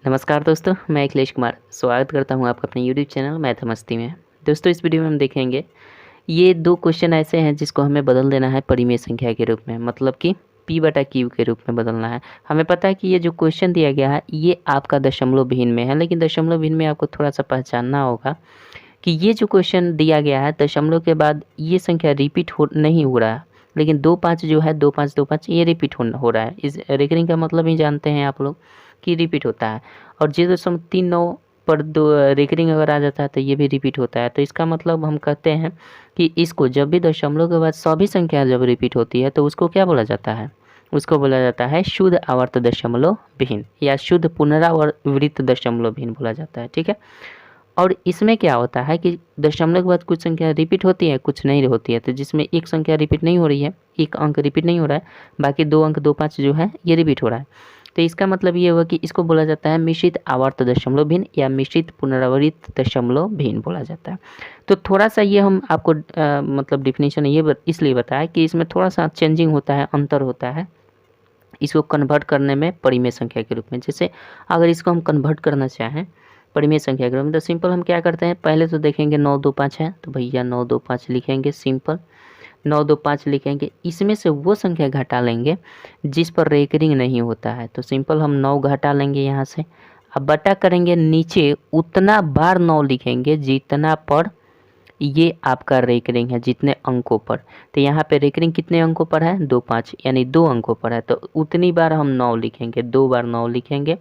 नमस्कार दोस्तों, मैं अखिलेश कुमार स्वागत करता हूं आपका अपने यूट्यूब चैनल मैथ मस्ती में। दोस्तों, इस वीडियो में हम देखेंगे ये दो क्वेश्चन ऐसे हैं जिसको हमें बदल देना है परिमेय संख्या के रूप में, मतलब कि p/q के रूप में बदलना है। हमें पता है कि ये जो क्वेश्चन दिया गया है ये आपका दशमलव भिन्न में है, लेकिन दशमलव भिन्न में आपको थोड़ा सा पहचानना होगा कि ये जो क्वेश्चन दिया गया है दशमलव के बाद ये संख्या रिपीट नहीं हो रहा है, लेकिन 2-5 जो है 2-5-2-5 ये रिपीट हो रहा है। इस रेकरिंग का मतलब ही जानते हैं आप लोग कि रिपीट होता है। और 0.39 पर दो रेकरिंग अगर आ जाता है तो ये भी रिपीट होता है। तो इसका मतलब हम कहते हैं कि इसको जब भी दशमलव के बाद सभी संख्या जब रिपीट होती है तो उसको क्या बोला जाता है? उसको बोला जाता है शुद्ध आवर्त दशमलव भिन्न या शुद्ध पुनरावृत्त दशमलव भिन्न बोला जाता है। ठीक है। और इसमें क्या होता है कि दशमलव के बाद कुछ संख्या रिपीट होती है, कुछ नहीं होती है। तो जिसमें एक संख्या रिपीट नहीं हो रही है, एक अंक रिपीट नहीं हो रहा है, बाकी 2 अंक 2-5 जो है ये रिपीट हो रहा है। तो इसका मतलब ये हुआ कि इसको बोला जाता है मिश्रित आवर्त दशमलव भिन्न या मिश्रित पुनरावृत्त दशमलव भिन्न बोला जाता है। तो थोड़ा सा ये हम आपको मतलब डिफिनीशन ये इसलिए बताया कि इसमें थोड़ा सा चेंजिंग होता है, अंतर होता है इसको कन्वर्ट करने में परिमेय संख्या के रूप में। जैसे अगर इसको हम कन्वर्ट करना चाहें परिमेय संख्या के रूप में तो सिंपल हम क्या करते हैं, पहले तो देखेंगे 9 2 5 है तो भैया 9 2 5 लिखेंगे, सिंपल 9 2 5 लिखेंगे। इसमें से वो संख्या घटा लेंगे जिस पर रेकरिंग नहीं होता है, तो सिंपल हम 9 घटा लेंगे यहाँ से। अब बटा करेंगे, नीचे उतना बार 9 लिखेंगे जितना पर ये आपका रेकरिंग है, जितने अंकों पर। तो यहाँ पे रेकरिंग कितने अंकों पर है? 2 5 यानी 2 अंकों पर है, तो उतनी बार हम 9 लिखेंगे, 2 बार 9 लिखेंगे।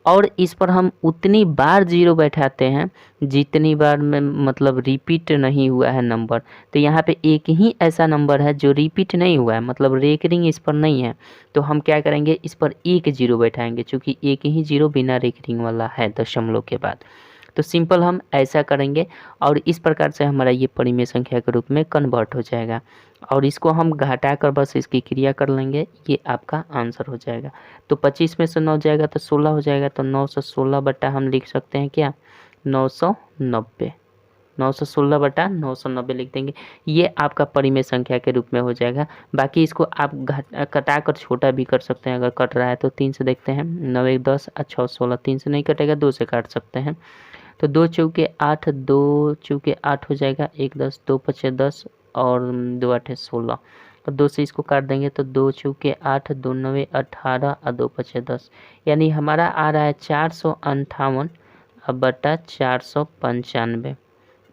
और इस पर हम उतनी बार 0 बैठाते हैं जितनी बार में मतलब रिपीट नहीं हुआ है नंबर। तो यहाँ पे एक ही ऐसा नंबर है जो रिपीट नहीं हुआ है, मतलब रेकरिंग इस पर नहीं है, तो हम क्या करेंगे इस पर 1 0 बैठाएंगे, क्योंकि एक ही 0 बिना रेकरिंग वाला है दशमलव के बाद। तो सिंपल हम ऐसा करेंगे और इस प्रकार से हमारा ये परिमेय संख्या के रूप में कन्वर्ट हो जाएगा। और इसको हम घटा कर बस इसकी क्रिया कर लेंगे, ये आपका आंसर हो जाएगा। तो 25 में से 9 जाएगा तो 16 हो जाएगा, तो 916 बटा हम लिख सकते हैं क्या? 990। 916 बटा 990 लिख देंगे, ये आपका परिमेय संख्या के रूप में हो जाएगा। बाकी इसको आप कटा कर छोटा भी कर सकते हैं, अगर कट रहा है तो 3 से देखते हैं, 9 1 10 अच्छा 16, 3 से नहीं कटेगा 2 से काट सकते हैं। तो 2 चौके 8, 2 चौके 8 हो जाएगा, 1 10 2 5 10 और 2 8 16, और 2 से इसको काट देंगे तो 2 चौके 8, 2 9 18 और 2 5 10, यानी हमारा आ रहा है 458 बटा 495।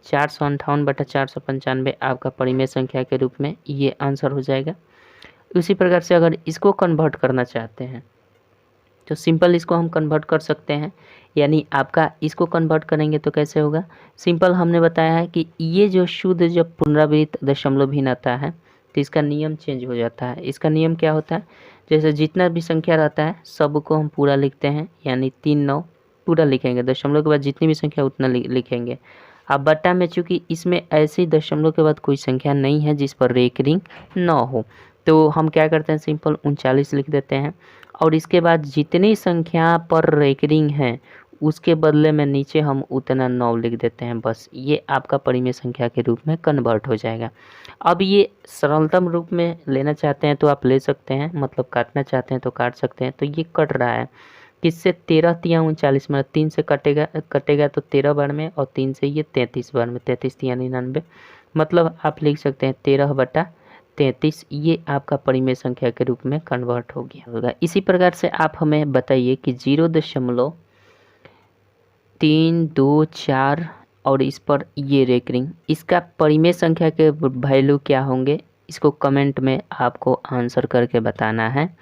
458 बटा 495 आपका परिमेय संख्या के रूप में ये आंसर हो जाएगा। उसी प्रकार से अगर इसको कन्वर्ट करना चाहते हैं तो सिंपल इसको हम कन्वर्ट कर सकते हैं, यानी आपका इसको कन्वर्ट करेंगे तो कैसे होगा? सिंपल हमने बताया है कि ये जो शुद्ध जब पुनरावृत्त दशमलव भिन्न आता है तो इसका नियम चेंज हो जाता है। इसका नियम क्या होता है? जैसे जितना भी संख्या रहता है सबको हम पूरा लिखते हैं, यानी 3 9 पूरा लिखेंगे, दशमलव के बाद जितनी भी संख्या उतना लिखेंगे। अब बट्टा में चूँकि इसमें ऐसे दशमलव के बाद कोई संख्या नहीं है जिस पर रेकरिंग ना हो, तो हम क्या करते हैं सिंपल 39 लिख देते हैं। और इसके बाद जितनी संख्या पर रेकरिंग है उसके बदले में नीचे हम उतना 9 लिख देते हैं, बस ये आपका परिमेय संख्या के रूप में कन्वर्ट हो जाएगा। अब ये सरलतम रूप में लेना चाहते हैं तो आप ले सकते हैं, मतलब काटना चाहते हैं तो काट सकते हैं। तो ये कट रहा है किससे? 13 तिया 39 में 3 से कटेगा तो 13 बार में, और 3 से ये 33 बार में, 33 तिया 99, मतलब आप लिख सकते हैं 13 बटा 33, ये आपका परिमेय संख्या के रूप में कन्वर्ट हो गया होगा। इसी प्रकार से आप हमें बताइए कि 0.324 और इस पर ये रेकरिंग, इसका परिमेय संख्या के वैल्यू क्या होंगे? इसको कमेंट में आपको आंसर करके बताना है।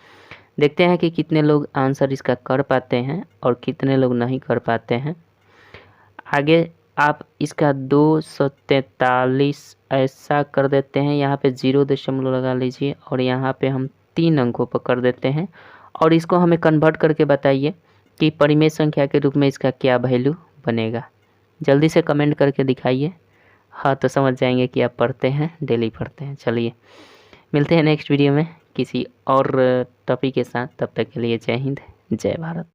देखते हैं कि कितने लोग आंसर इसका कर पाते हैं और कितने लोग नहीं कर पाते हैं। आगे आप इसका 243 ऐसा कर देते हैं, यहाँ पे 0 दशमलव लगा लीजिए और यहाँ पे हम 3 अंकों पर कर देते हैं। और इसको हमें कन्वर्ट करके बताइए कि परिमेय संख्या के रूप में इसका क्या वैल्यू बनेगा। जल्दी से कमेंट करके दिखाइए। हाँ, तो समझ जाएंगे कि आप पढ़ते हैं, डेली पढ़ते हैं। चलिए मिलते हैं नेक्स्ट वीडियो में किसी और टॉपिक के साथ, तब तक के लिए जय हिंद, जय भारत।